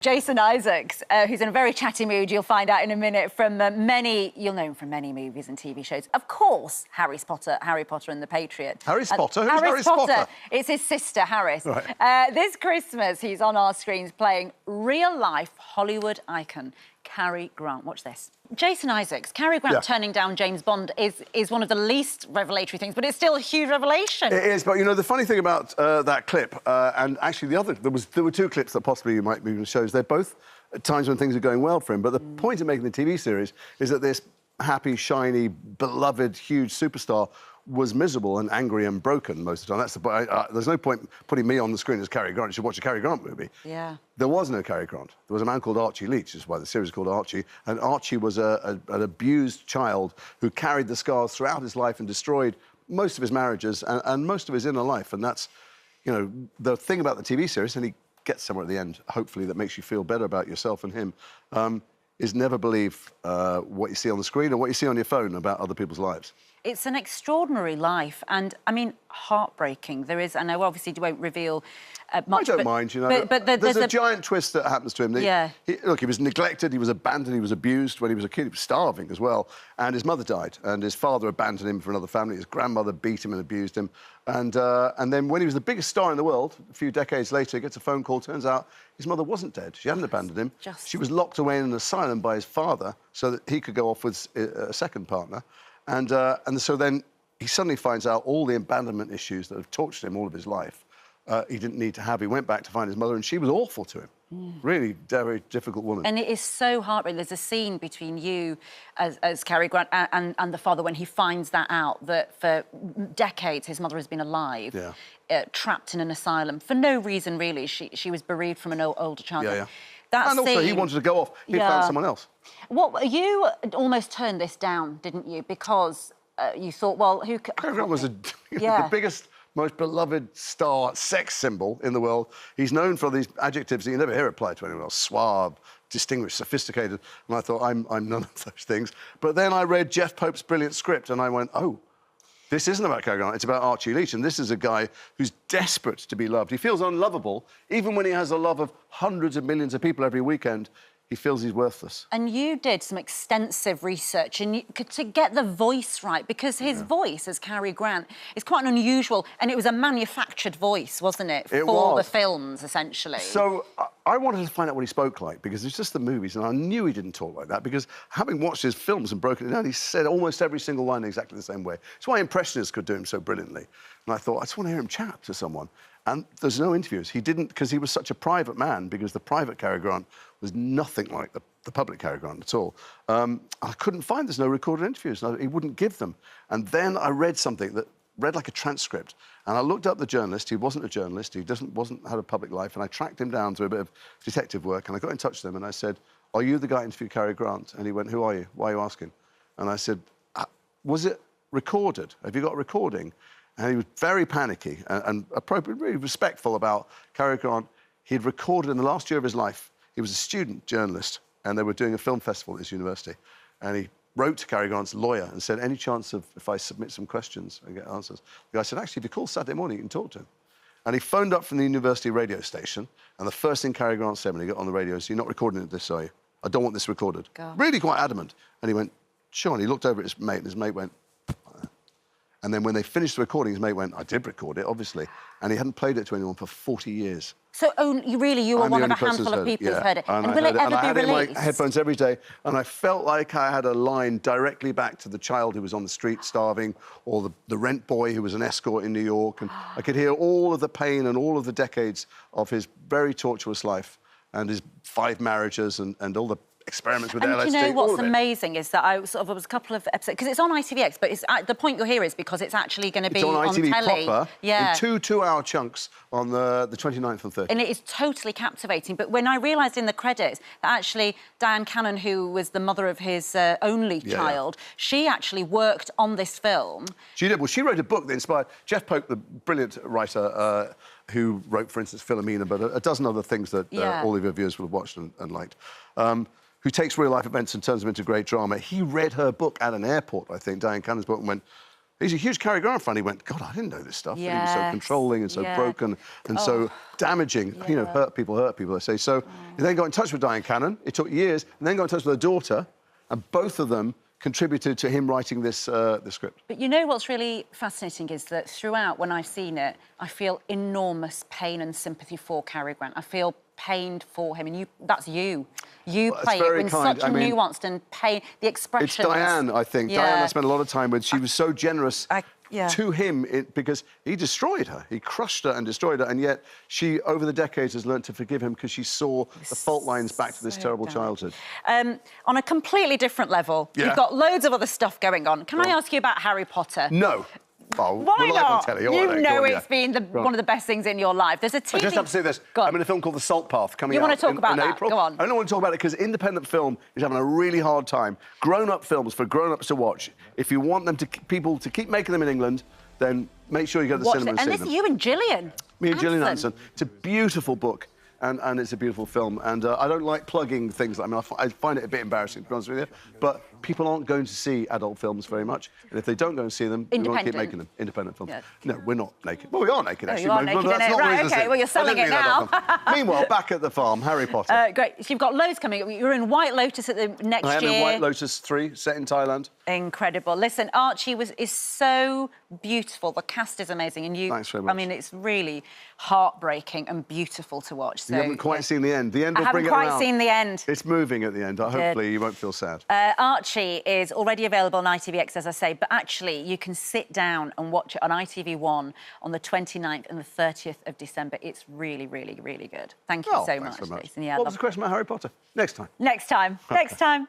Jason Isaacs, who's in a very chatty mood, you'll find out in a minute, from you'll know him from many movies and TV shows. Of course, Harry Potter and the Patriot. Harry Potter? Who's Harry Potter? Potter? It's his sister, Harris. Right. This Christmas, he's on our screens playing real-life Hollywood icon Cary Grant. Watch this. Jason Isaacs, Cary Grant turning down James Bond is one of the least revelatory things, but it's still a huge revelation. It is, but, you know, the funny thing about that clip, and actually there were two clips that possibly you might be able to show, they're both at times when things are going well for him, but the point of making the TV series is that this happy, shiny, beloved, huge superstar was miserable and angry and broken most of the time. That's the there's no point putting me on the screen as Cary Grant. You should watch a Cary Grant movie. Yeah. There was no Cary Grant. There was a man called Archie Which, is why the series is called Archie, and Archie was an abused child who carried the scars throughout his life and destroyed most of his marriages and most of his inner life. And that's, you know, the thing about the TV series, and he gets somewhere at the end, hopefully, that makes you feel better about yourself and him, is never believe what you see on the screen or what you see on your phone about other people's lives. It's an extraordinary life, and, I mean, heartbreaking. There is, I know, obviously, you won't reveal much. I don't mind, you know. But there's a giant twist that happens to him. Look, he was neglected, he was abandoned, he was abused when he was a kid. He was starving as well, and his mother died, and his father abandoned him for another family. His grandmother beat him and abused him, and then when he was the biggest star in the world, a few decades later, he gets a phone call. Turns out his mother wasn't dead. She hadn't abandoned him. She was locked away in an asylum by his father so that he could go off with a second partner. And so then he suddenly finds out all the abandonment issues that have tortured him all of his life. He didn't need to have. He went back to find his mother, and she was awful to him. Really, very difficult woman. And it is so heartbreaking. There's a scene between you as Cary Grant and the father when he finds that out, that for decades his mother has been alive, trapped in an asylum for no reason, really. She was bereaved from an older child. And also, he wanted to go off. He found someone else. You almost turned this down, didn't you? Because you thought, well, who... Cary Grant was the biggest, most beloved star, sex symbol in the world. He's known for these adjectives that you never hear applied to anyone else. Suave, distinguished, sophisticated. And I thought, I'm none of those things. But then I read Jeff Pope's brilliant script, and I went, oh, this isn't about Cary Grant, it's about Archie Which, and this is a guy who's desperate to be loved. He feels unlovable, even when he has the love of hundreds of millions of people every weekend. He feels he's worthless. And you did some extensive research to get the voice right, because his voice as Cary Grant is quite unusual, and it was a manufactured voice, wasn't it? For the films, essentially. So I wanted to find out what he spoke like, because it's just the movies, and I knew he didn't talk like that, because having watched his films and broken it down, he said almost every single line in exactly the same way. It's why impressionists could do him so brilliantly. And I thought, I just want to hear him chat to someone. And there's no interviews. He didn't, because he was such a private man, because the private Cary Grant was nothing like the public Cary Grant at all. I couldn't find, there's no recorded interviews. He wouldn't give them. And then I read something that read like a transcript. And I looked up the journalist. He wasn't a journalist. He wasn't had a public life. And I tracked him down through a bit of detective work. And I got in touch with him and I said, are you the guy who interviewed Cary Grant? And he went, who are you? Why are you asking? And I said, was it recorded? Have you got a recording? And he was very panicky and appropriately, really respectful about Cary Grant. He'd recorded in the last year of his life. He was a student journalist, and they were doing a film festival at his university. And he wrote to Cary Grant's lawyer and said, any chance of if I submit some questions and get answers? The guy said, actually, if you call Saturday morning, you can talk to him. And he phoned up from the university radio station, and the first thing Cary Grant said when he got on the radio is, you're not recording this, are you? I don't want this recorded. Really quite adamant. And he went, sure. And he looked over at his mate, and his mate went, and then when they finished the recording, his mate went, I did record it, obviously. And he hadn't played it to anyone for 40 years. So, really, you were one of a handful of people who've heard it. And will it ever be released? I had it in my headphones every day, and I felt like I had a line directly back to the child who was on the street starving, or the rent boy who was an escort in New York. And I could hear all of the pain and all of the decades of his very tortuous life and his 5 marriages and all the experiments with LSD. And you know what's amazing is that I was a couple of episodes, because it's on ITVX, but it's the point you're here is because it's actually going to be on ITV telly. Proper, in 2 2-hour chunks on the 29th and 30th. And it is totally captivating. But when I realised in the credits that actually Diane Cannon, who was the mother of his only child, she actually worked on this film. She did. Well, she wrote a book that inspired Jeff Pope, the brilliant writer who wrote, for instance, Philomena, but a dozen other things that all of your viewers will have watched and liked. Who takes real-life events and turns them into great drama. He read her book at an airport, I think, Diane Cannon's book, and went, He's a huge Cary Grant fan. He went, God, I didn't know this stuff. Yes. And he was so controlling and so broken and so damaging. You know, hurt people, they say. So he then got in touch with Diane Cannon. It took years. And then got in touch with her daughter. And both of them contributed to him writing this script. But you know what's really fascinating is that throughout, when I've seen it, I feel enormous pain and sympathy for Cary Grant. I feel pained for him, and that's you. You play it in such a nuanced and pain. The expressions. It's Diane, I think. Yeah. Diane I spent a lot of time with. She was so generous to him because he destroyed her. He crushed her and destroyed her, and yet she, over the decades, has learned to forgive him because she saw the fault lines back to this terrible childhood. On a completely different level, you've got loads of other stuff going on. Can I ask you about Harry Potter? No. Oh, why not? You know it's been one of the best things in your life. There's a TV... I just have to say this. I'm in a film called The Salt Path coming out in April. You want to talk about that? Go on. I don't want to talk about it because independent film is having a really hard time. Grown-up films for grown-ups to watch. If you want them to people to keep making them in England, then make sure you go to the cinema and see them. And this is you and Gillian. Me and Gillian Anderson. It's a beautiful book. And it's a beautiful film. And I don't like plugging things. I mean, I find it a bit embarrassing, to be honest with you. But people aren't going to see adult films very much. And if they don't go and see them, we won't keep making them. Independent films. Yeah. No, we're not naked. Well, we are naked, actually. You are naked in it. Right, OK, well, you're selling it now. Meanwhile, back at the farm, Harry Potter. Great. So you've got loads coming up. You're in White Lotus at the next year. I am in White Lotus 3, set in Thailand. Incredible. Listen, Archie is so beautiful. The cast is amazing. And you... Thanks very much. I mean, it's really heartbreaking and beautiful to watch. So, you haven't quite seen the end. The end will bring it around. I haven't quite seen the end. It's moving at the end. Hopefully you won't feel sad. Archie is already available on ITVX, as I say, but actually you can sit down and watch it on ITV1 on the 29th and the 30th of December. It's really, really, really good. Thank you so much, Jason. Yeah, what was the question about Harry Potter? Next time. Next time. Next time.